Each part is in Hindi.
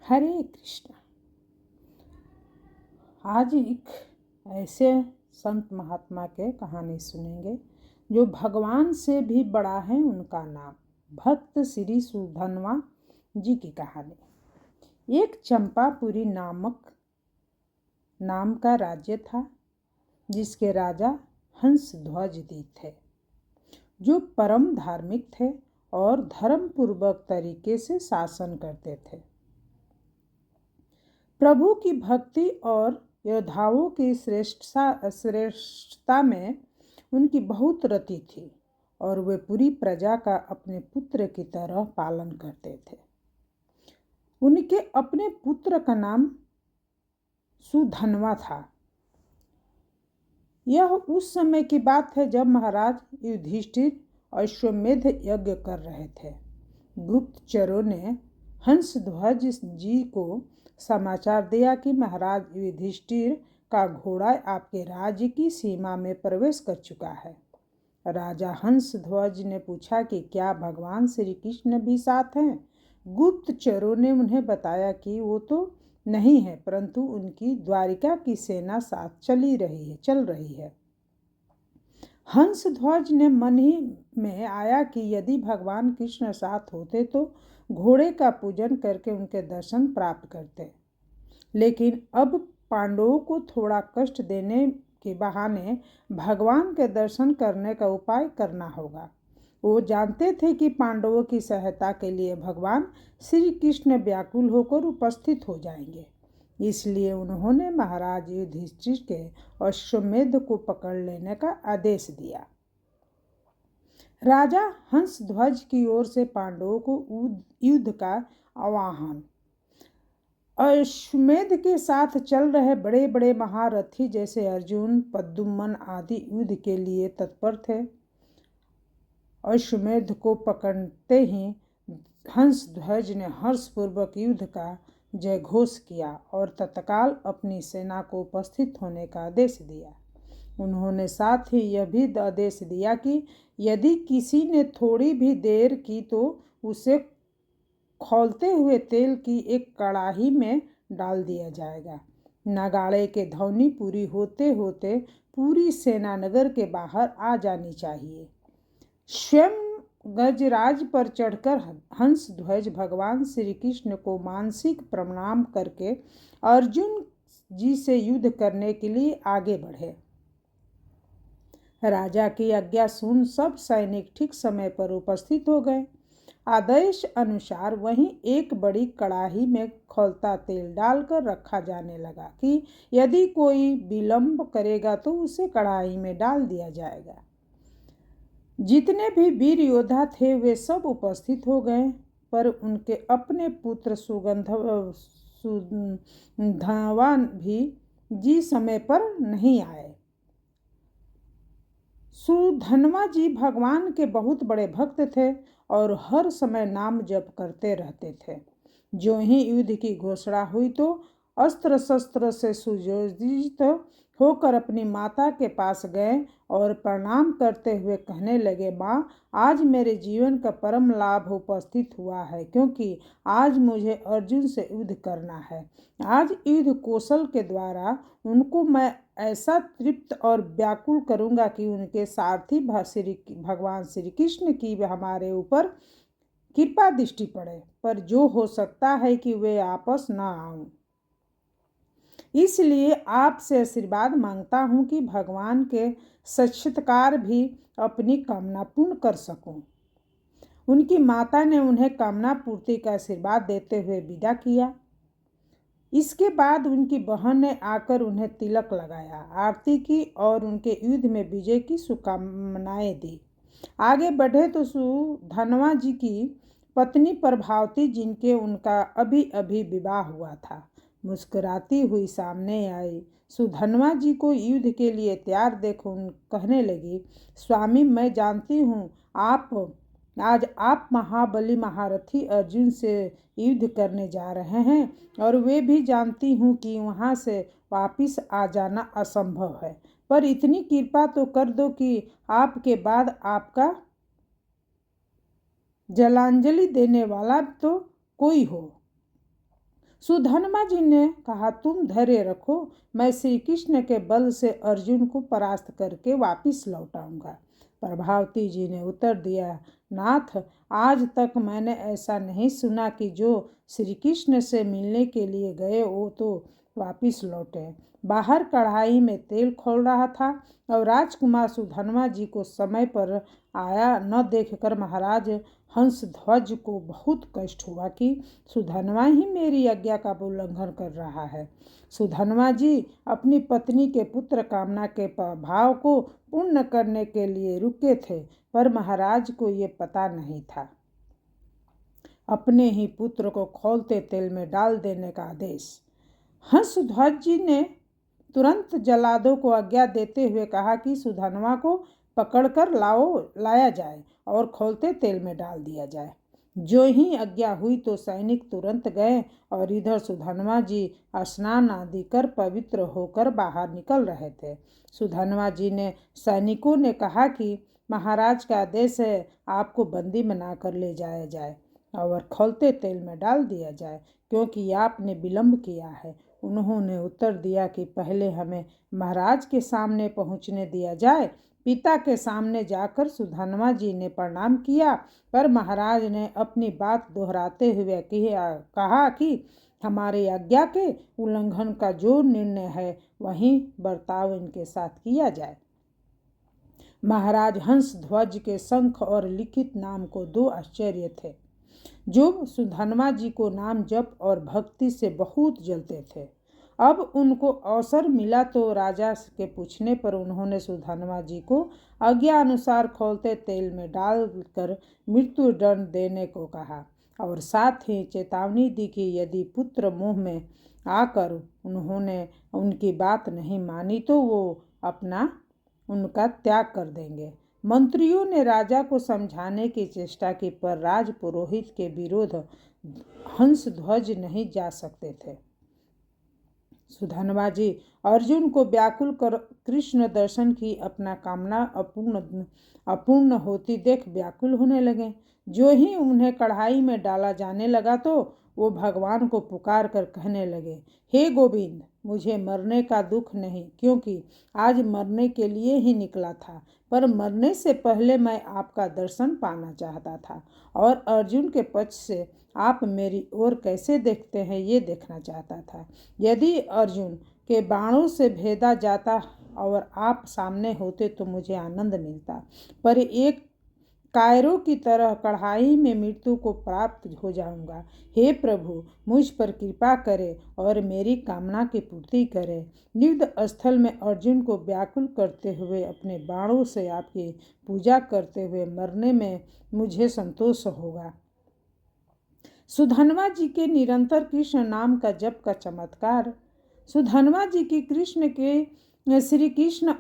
हरे कृष्ण। आज एक ऐसे संत महात्मा के कहानी सुनेंगे जो भगवान से भी बड़ा है उनका नाम। भक्त श्री सुधनवा जी की कहानी। एक चंपापुरी नाम का राज्य था जिसके राजा हंसध्वज थे, जो परम धार्मिक थे और धर्मपूर्वक तरीके से शासन करते थे। प्रभु की भक्ति और योद्धाओं की श्रेष्ठता में उनकी बहुत रति थी और वे पूरी प्रजा का अपने पुत्र की तरह पालन करते थे। उनके अपने पुत्र का नाम सुधनवा था। यह उस समय की बात है जब महाराज युधिष्ठिर अश्वमेध यज्ञ कर रहे थे। गुप्तचरों ने हंसध्वज जी को समाचार दिया कि महाराज युधिष्ठिर का घोड़ा आपके राज्य की सीमा में प्रवेश कर चुका है। राजा हंसध्वज ने पूछा कि क्या भगवान श्री कृष्ण भी साथ हैं? गुप्तचरों ने उन्हें बताया कि वो तो नहीं है, परंतु उनकी द्वारिका की सेना साथ चल रही है। हंसध्वज ने मन ही में आया कि यदि भगवान कृष्ण साथ होते तो घोड़े का पूजन करके उनके दर्शन प्राप्त करते, लेकिन अब पांडवों को थोड़ा कष्ट देने के बहाने भगवान के दर्शन करने का उपाय करना होगा। वो जानते थे कि पांडवों की सहायता के लिए भगवान श्री कृष्ण व्याकुल होकर उपस्थित हो जाएंगे। इसलिए उन्होंने महाराज युधिष्ठिर के अश्वमेध को पकड़ लेने का आदेश दिया। राजा हंसध्वज की ओर से पांडवों को युद्ध का आह्वान। अश्वमेध के साथ चल रहे बड़े बड़े महारथी जैसे अर्जुन, पद्मुमन आदि युद्ध के लिए तत्पर थे। अश्वमेध को पकड़ते ही हंसध्वज ने हर्षपूर्वक युद्ध का जय घोष किया और तत्काल अपनी सेना को उपस्थित होने का आदेश दिया। उन्होंने साथ ही यह भी आदेश दिया कि यदि किसी ने थोड़ी भी देर की तो उसे खौलते हुए तेल की एक कड़ाही में डाल दिया जाएगा। नगाड़े के ध्वनि पूरी होते होते पूरी सेना नगर के बाहर आ जानी चाहिए। स्वयं गजराज पर चढ़कर हंसध्वज भगवान श्री कृष्ण को मानसिक प्रणाम करके अर्जुन जी से युद्ध करने के लिए आगे बढ़े। राजा की आज्ञा सुन सब सैनिक ठीक समय पर उपस्थित हो गए। आदेश अनुसार वहीं एक बड़ी कड़ाही में खौलता तेल डालकर रखा जाने लगा कि यदि कोई विलंब करेगा तो उसे कड़ाही में डाल दिया जाएगा। जितने भी वीर योद्धा थे वे सब उपस्थित हो गए, पर उनके अपने पुत्र सुधनवा जी समय पर नहीं आए। सुधनवा जी भगवान के बहुत बड़े भक्त थे और हर समय नाम जप करते रहते थे। जो ही युद्ध की घोषणा हुई तो अस्त्र शस्त्र से सुसज्जित होकर अपनी माता के पास गए और प्रणाम करते हुए कहने लगे, माँ, आज मेरे जीवन का परम लाभ उपस्थित हुआ है, क्योंकि आज मुझे अर्जुन से युद्ध करना है। आज युद्ध कौशल के द्वारा उनको मैं ऐसा तृप्त और व्याकुल करूंगा कि उनके सारथी भगवान श्री कृष्ण की हमारे ऊपर कृपा दृष्टि पड़े, पर जो हो सकता है कि वे आपस न आऊं। इसलिए आपसे आशीर्वाद मांगता हूं कि भगवान के साक्षात्कार भी अपनी कामना पूर्ण कर सकूं। उनकी माता ने उन्हें कामना पूर्ति का आशीर्वाद देते हुए विदा किया। इसके बाद उनकी बहन ने आकर उन्हें तिलक लगाया, आरती की और उनके युद्ध में विजय की शुभकामनाएं दी। आगे बढ़े तो सुधनवा जी की पत्नी प्रभावती, जिनके उनका अभी अभी विवाह हुआ था, मुस्कुराती हुई सामने आई। सुधनवा जी को युद्ध के लिए तैयार देखो कहने लगी, स्वामी, मैं जानती हूँ आज आप महाबली महारथी अर्जुन से युद्ध करने जा रहे हैं और वे भी जानती हूँ कि वहाँ से वापिस आ जाना असंभव है, पर इतनी कृपा तो कर दो कि आपके बाद आपका जलांजलि देने वाला तो कोई हो। सुधन्मा जी ने कहा, तुम धैर्य रखो, मैं श्री कृष्ण के बल से अर्जुन को परास्त करके वापिस लौट आऊंगा। प्रभावती जी ने उत्तर दिया, नाथ, आज तक मैंने ऐसा नहीं सुना कि जो श्री कृष्ण से मिलने के लिए गए वो तो वापिस लौटे। बाहर कढ़ाई में तेल खौल रहा था और राजकुमार सुधन्मा जी को समय पर आया न देखकर महाराज हंसध्वज को बहुत कष्ट हुआ कि सुधन्मा ही मेरी आज्ञा का उल्लंघन कर रहा है। सुधन्मा जी अपनी पत्नी के पुत्र कामना के भाव को पूर्ण करने के लिए रुके थे, पर महाराज को ये पता नहीं था। अपने ही पुत्र को खौलते तेल में डाल देने का आदेश। हंसध्वज जी ने तुरंत जल्लादों को आज्ञा देते हुए कहा कि सुधन्मा को पकड़कर लाया जाए और खौलते तेल में डाल दिया जाए। जो ही आज्ञा हुई तो सैनिक तुरंत गए और इधर सुधन्मा जी स्नान आदि कर पवित्र होकर बाहर निकल रहे थे। सुधन्मा जी ने सैनिकों ने कहा कि महाराज का आदेश है, आपको बंदी बनाकर ले जाया जाए और खौलते तेल में डाल दिया जाए, क्योंकि आपने विलंब किया है। उन्होंने उत्तर दिया कि पहले हमें महाराज के सामने पहुंचने दिया जाए। पिता के सामने जाकर सुधन्मा जी ने प्रणाम किया, पर महाराज ने अपनी बात दोहराते हुए कहा कि हमारी आज्ञा के उल्लंघन का जो निर्णय है वही बर्ताव इनके साथ किया जाए। महाराज हंसध्वज के शंख और लिखित नाम को दो आश्चर्य थे, जो सुधन्मा जी को नाम जप और भक्ति से बहुत जलते थे। अब उनको अवसर मिला तो राजा के पूछने पर उन्होंने सुधन्मा जी को आज्ञा अनुसार खौलते तेल में डालकर मृत्यु दंड देने को कहा और साथ ही चेतावनी दी कि यदि पुत्र मुंह में आकर उन्होंने उनकी बात नहीं मानी तो वो उनका त्याग कर देंगे। मंत्रियों ने राजा को समझाने की चेष्टा की, पर राज पुरोहित के विरुद्ध हंसध्वज नहीं जा सकते थे। सुधन्मा जी अर्जुन को व्याकुल कर कृष्ण दर्शन की अपना कामना अपूर्ण होती देख व्याकुल होने लगे। जो ही उन्हें कढ़ाई में डाला जाने लगा तो वो भगवान को पुकार कर कहने लगे, हे गोविंद, मुझे मरने का दुख नहीं, क्योंकि आज मरने के लिए ही निकला था, पर मरने से पहले मैं आपका दर्शन पाना चाहता था और अर्जुन के पक्ष से आप मेरी ओर कैसे देखते हैं ये देखना चाहता था। यदि अर्जुन के बाणों से भेदा जाता और आप सामने होते तो मुझे आनंद मिलता, पर एक कायरों की तरह कढ़ाई में मृत्यु को प्राप्त हो जाऊंगा। हे प्रभु, मुझ पर कृपा करे और मेरी कामना की पूर्ति करे। युद्ध स्थल में अर्जुन को व्याकुल करते हुए अपने बाणों से आपकी पूजा करते हुए मरने में मुझे संतोष होगा। सुधन्मा जी के निरंतर कृष्ण नाम का जप का चमत्कार। सुधन्मा जी की श्री कृष्ण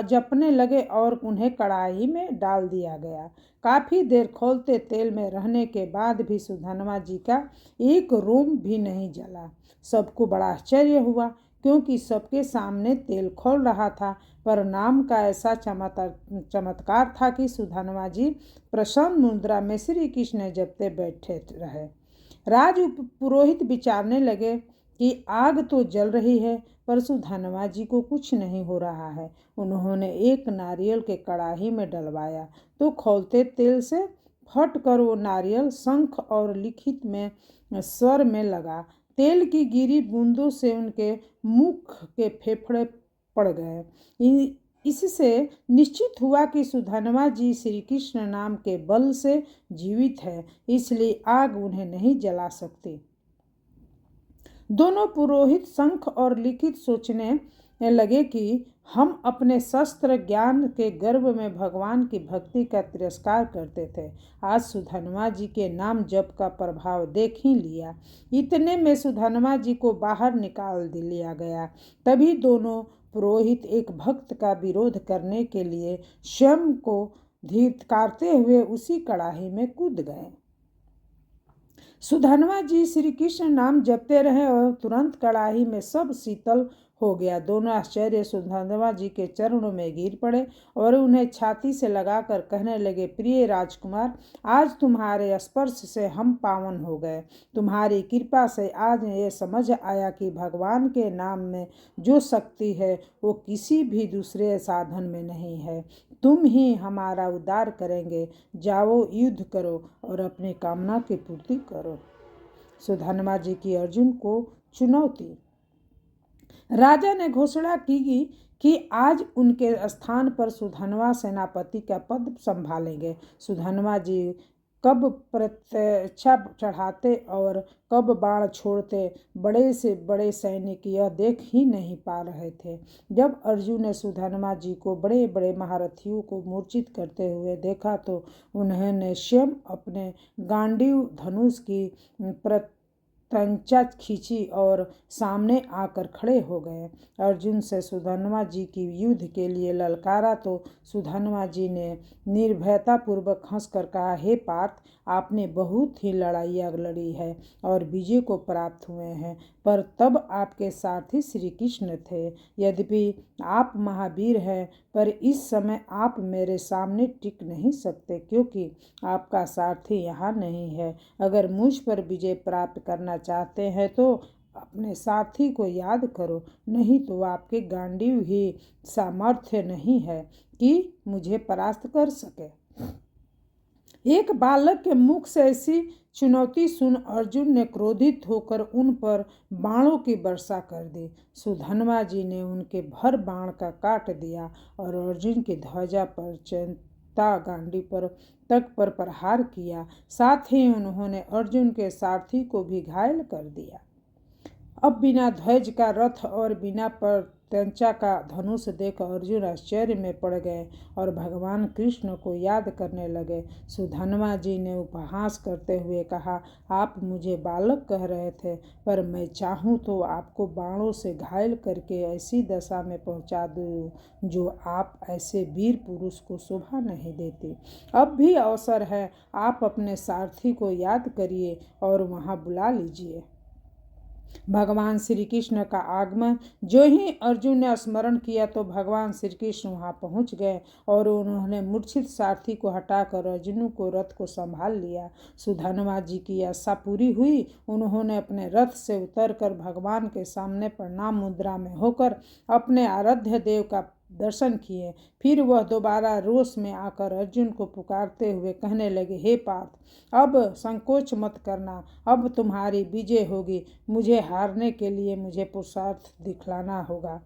जपने लगे और उन्हें कढ़ाई में डाल दिया गया। काफी देर खौलते तेल में रहने के बाद भी सुधन्मा जी का एक रोम भी नहीं जला। सबको बड़ा आश्चर्य हुआ, क्योंकि सबके सामने तेल खौल रहा था, पर नाम का ऐसा चमत्कार था कि सुधन्मा जी प्रसन्न मुद्रा में श्री कृष्ण जपते बैठे रहे। राज पुरोहित विचारने लगे कि आग तो जल रही है, पर सुधन्मा जी को कुछ नहीं हो रहा है। उन्होंने एक नारियल के कढ़ाई में डलवाया तो खौलते तेल से फट कर वो नारियल शंख और लिखित में स्वर में लगा। तेल की गिरी बूंदों से उनके मुख के फेफड़े पड़ गए। इससे निश्चित हुआ कि सुधन्मा जी श्री कृष्ण नाम के बल से जीवित है, इसलिए आग उन्हें नहीं जला सकती। दोनों पुरोहित शंख और लिखित सोचने लगे कि हम अपने शस्त्र ज्ञान के गर्भ में भगवान की भक्ति का तिरस्कार करते थे। आज सुधन्मा जी के नाम जप का प्रभाव देख ही लिया। इतने में सुधन्मा जी को बाहर निकाल लिया गया। तभी दोनों पुरोहित एक भक्त का विरोध करने के लिए स्वयं को धिक्कारते हुए उसी कड़ाही में कूद गए। सुधनवा जी श्री कृष्ण नाम जपते रहे और तुरंत कड़ाही में सब शीतल हो गया। दोनों आश्चर्य सुधनवा जी के चरणों में गिर पड़े और उन्हें छाती से लगाकर कहने लगे, प्रिय राजकुमार, आज तुम्हारे स्पर्श से हम पावन हो गए। तुम्हारी कृपा से आज ये समझ आया कि भगवान के नाम में जो शक्ति है वो किसी भी दूसरे साधन में नहीं है। तुम ही हमारा उद्धार करेंगे। जाओ, युद्ध करो और अपनी कामना की पूर्ति करो। सुधनवा जी की अर्जुन को चुनौती। राजा ने घोषणा की कि आज उनके स्थान पर सुधनवा सेनापति का पद संभालेंगे। सुधनवा जी कब प्रत्यक्षा चढ़ाते और कब बाण छोड़ते, बड़े से बड़े सैनिक यह देख ही नहीं पा रहे थे। जब अर्जुन ने सुधनवा जी को बड़े बड़े महारथियों को मूर्छित करते हुए देखा तो उन्होंने स्वयं अपने गांडीव धनुष की तंचा खींची और सामने आकर खड़े हो गए। अर्जुन से सुधनवा जी की युद्ध के लिए ललकारा तो सुधनवा जी ने निर्भयतापूर्वक हंसकर कहा, हे पार्थ, आपने बहुत ही लड़ाइयाँ लड़ी है और विजय को प्राप्त हुए हैं, पर तब आपके सारथी श्री कृष्ण थे। यद्यपि आप महावीर हैं, पर इस समय आप मेरे सामने टिक नहीं सकते, क्योंकि आपका सारथी यहाँ नहीं है। अगर मुझ पर विजय प्राप्त करना चाहते हैं तो अपने सारथी को याद करो, नहीं तो आपके गांडीव ही सामर्थ्य नहीं है कि मुझे परास्त कर सके। एक बालक के मुख से ऐसी चुनौती सुन अर्जुन ने क्रोधित होकर उन पर बाणों की वर्षा कर दी। सुधनवा जी ने उनके भर बाण का काट दिया और अर्जुन की ध्वजा पर चिंता गांडी पर तक पर प्रहार किया। साथ ही उन्होंने अर्जुन के सारथी को भी घायल कर दिया। अब बिना ध्वज का रथ और बिना प्रत्यंचा का धनुष देख अर्जुन आश्चर्य में पड़ गए और भगवान कृष्ण को याद करने लगे। सुधनवा जी ने उपहास करते हुए कहा, आप मुझे बालक कह रहे थे, पर मैं चाहूँ तो आपको बाणों से घायल करके ऐसी दशा में पहुँचा दूँ जो आप ऐसे वीर पुरुष को शोभा नहीं देती। अब भी अवसर है, आप अपने सारथी को याद करिए और वहाँ बुला लीजिए। भगवान श्री कृष्ण का आगमन। जो ही अर्जुन ने स्मरण किया तो भगवान श्री कृष्ण वहां पहुंच गए और उन्होंने मूर्छित सारथी को हटाकर अर्जुन को रथ को संभाल लिया। सुधनवा जी की आशा पूरी हुई। उन्होंने अपने रथ से उतरकर भगवान के सामने प्रणाम मुद्रा में होकर अपने आराध्य देव का दर्शन किए। फिर वह दोबारा रोष में आकर अर्जुन को पुकारते हुए कहने लगे, हे पार्थ, अब संकोच मत करना, अब तुम्हारी विजय होगी। मुझे हारने के लिए मुझे पुरुषार्थ दिखलाना होगा।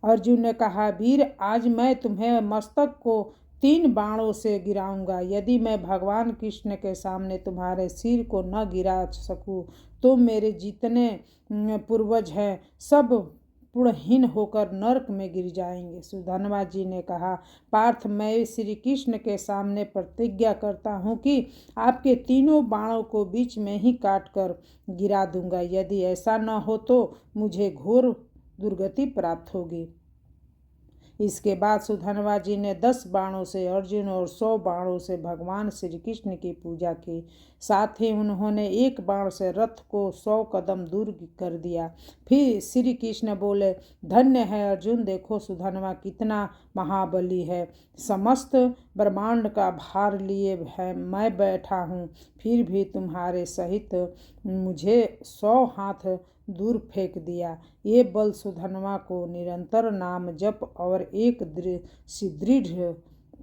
अर्जुन ने कहा, वीर, आज मैं तुम्हें मस्तक को 3 बाणों से गिराऊंगा। यदि मैं भगवान कृष्ण के सामने तुम्हारे सिर को न गिरा सकूं तो मेरे जितने पूर्वज हैं सब पुण्यहीन होकर नरक में गिर जाएंगे। सुधनवा जी ने कहा, पार्थ, मैं श्री कृष्ण के सामने प्रतिज्ञा करता हूँ कि आपके 3 बाणों को बीच में ही काट कर गिरा दूंगा। यदि ऐसा न हो तो मुझे घोर दुर्गति प्राप्त होगी। इसके बाद सुधनवा जी ने 10 बाणों से अर्जुन और 100 बाणों से भगवान श्री कृष्ण की पूजा की। साथ ही उन्होंने 1 बाण से रथ को 100 कदम दूर कर दिया। फिर श्री कृष्ण बोले, धन्य है अर्जुन, देखो सुधनवा कितना महाबली है। समस्त ब्रह्मांड का भार लिए है मैं बैठा हूँ, फिर भी तुम्हारे सहित मुझे 100 हाथ दूर फेंक दिया। ये बल सुधनवा को निरंतर नाम जप और एक दृढ़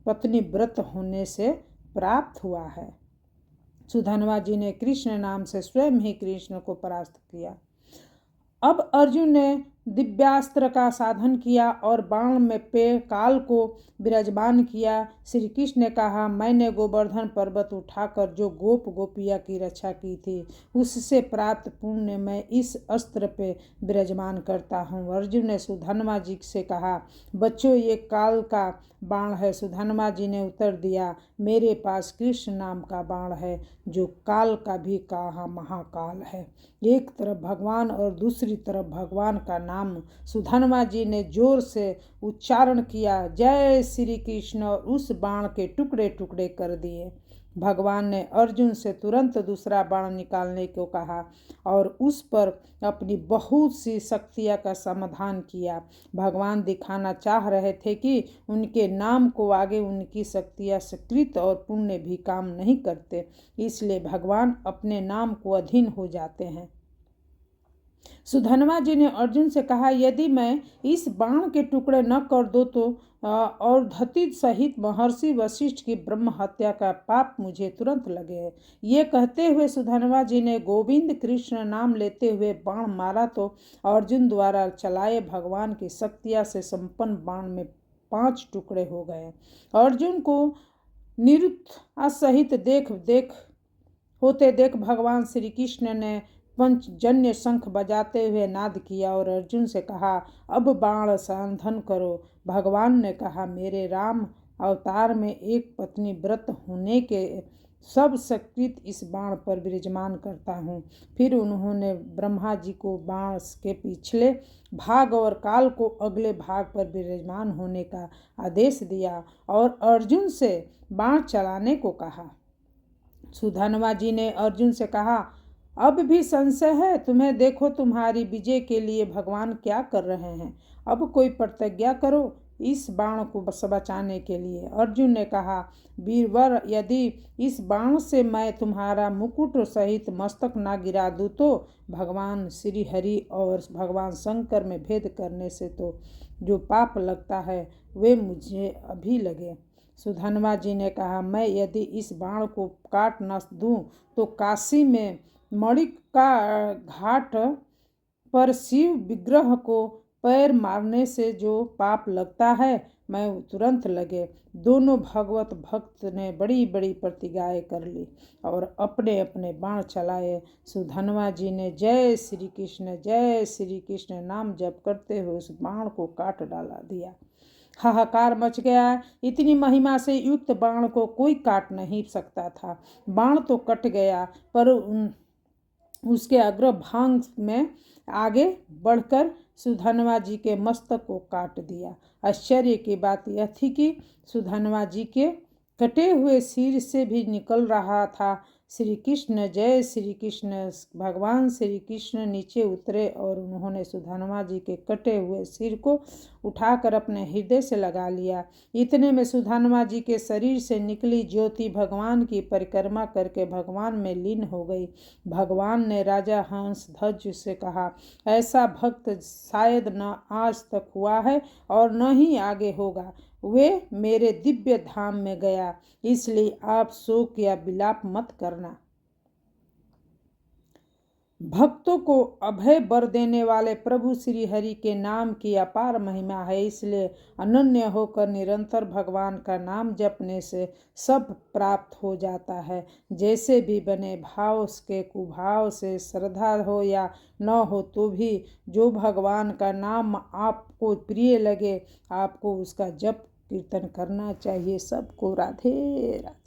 पत्नी व्रत होने से प्राप्त हुआ है। सुधनवा जी ने कृष्ण नाम से स्वयं ही कृष्ण को परास्त किया। अब अर्जुन ने दिव्यास्त्र का साधन किया और बाण में पे काल को विराजमान किया। श्री कृष्ण ने कहा, मैंने गोवर्धन पर्वत उठाकर जो गोप गोपिया की रक्षा की थी उससे प्राप्त पुण्य मैं इस अस्त्र पे विराजमान करता हूँ। अर्जुन ने सुधनवा जी से कहा, बच्चों, ये काल का बाण है। सुधनवा जी ने उत्तर दिया, मेरे पास कृष्ण नाम का बाण है जो काल का भी कहा महाकाल है। एक तरफ भगवान और दूसरी तरफ भगवान का नाम सुधनवा जी ने जोर से उच्चारण किया। जय श्री कृष्ण, और उस बाण के टुकड़े टुकड़े कर दिए। भगवान ने अर्जुन से तुरंत दूसरा बाण निकालने को कहा और उस पर अपनी बहुत सी शक्तियाँ का समाधान किया। भगवान दिखाना चाह रहे थे कि उनके नाम को आगे उनकी शक्तियाँ सकृत और पुण्य भी काम नहीं करते, इसलिए भगवान अपने नाम को अधीन हो जाते हैं। सुधन्वा जी ने अर्जुन से कहा, यदि मैं इस बाण के टुकड़े न कर दो तो और धति सहित महर्षि वशिष्ठ की ब्रह्म हत्या का पाप मुझे तुरंत लगे। ये कहते हुए सुधन्वा जी ने गोविंद कृष्ण नाम लेते हुए बाण मारा तो अर्जुन द्वारा चलाए भगवान की शक्तियाँ से संपन्न बाण में 5 टुकड़े हो गए। अर्जुन को निरुत्साह सहित होते देख भगवान श्री कृष्ण ने पंचजन्य शंख बजाते हुए नाद किया और अर्जुन से कहा, अब बाण संधान करो। भगवान ने कहा, मेरे राम अवतार में एक पत्नी व्रत होने के सब सकृत इस बाण पर विराजमान करता हूँ। फिर उन्होंने ब्रह्मा जी को बाण के पिछले भाग और काल को अगले भाग पर विराजमान होने का आदेश दिया और अर्जुन से बाण चलाने को कहा। सुधन्वा जी ने अर्जुन से कहा, अब भी संशय है? तुम्हें देखो, तुम्हारी विजय के लिए भगवान क्या कर रहे हैं। अब कोई प्रतिज्ञा करो इस बाण को बचाने के लिए। अर्जुन ने कहा, वीरवर, यदि इस बाण से मैं तुम्हारा मुकुट सहित मस्तक ना गिरा दूं तो भगवान श्री हरि और भगवान शंकर में भेद करने से तो जो पाप लगता है वे मुझे अभी लगे। सुधन्वा जी ने कहा, मैं यदि इस बाण को काट न दूं तो काशी में मणिक का घाट पर शिव विग्रह को पैर मारने से जो पाप लगता है मैं तुरंत लगे। दोनों भगवत भक्त ने बड़ी बड़ी प्रतिज्ञाएं कर ली और अपने अपने बाण चलाए। सुधन्वा जी ने जय श्री कृष्ण नाम जप करते हुए उस बाण को काट डाला दिया। हाहाकार मच गया। इतनी महिमा से युक्त बाण को कोई काट नहीं सकता था। बाण तो कट गया पर उसके अग्रभाग में आगे बढ़कर सुधन्वा जी के मस्तक को काट दिया। आश्चर्य की बात यह थी कि सुधन्वा जी के कटे हुए सिर से भी निकल रहा था श्री कृष्ण जय श्री कृष्ण। भगवान श्री कृष्ण नीचे उतरे और उन्होंने सुधन्वा जी के कटे हुए सिर को उठाकर अपने हृदय से लगा लिया। इतने में सुधन्वा जी के शरीर से निकली ज्योति भगवान की परिक्रमा करके भगवान में लीन हो गई। भगवान ने राजा हंस ध्वज से कहा, ऐसा भक्त शायद न आज तक हुआ है और न ही आगे होगा। वे मेरे दिव्य धाम में गया, इसलिए आप शोक या विलाप मत करना। भक्तों को अभय वर देने वाले प्रभु श्री हरि के नाम की अपार महिमा है, इसलिए अनन्य होकर निरंतर भगवान का नाम जपने से सब प्राप्त हो जाता है। जैसे भी बने भाव के कुभाव से श्रद्धा हो या न हो तो भी जो भगवान का नाम आपको प्रिय लगे आपको उसका जप कीर्तन करना चाहिए। सबको राधे राधे।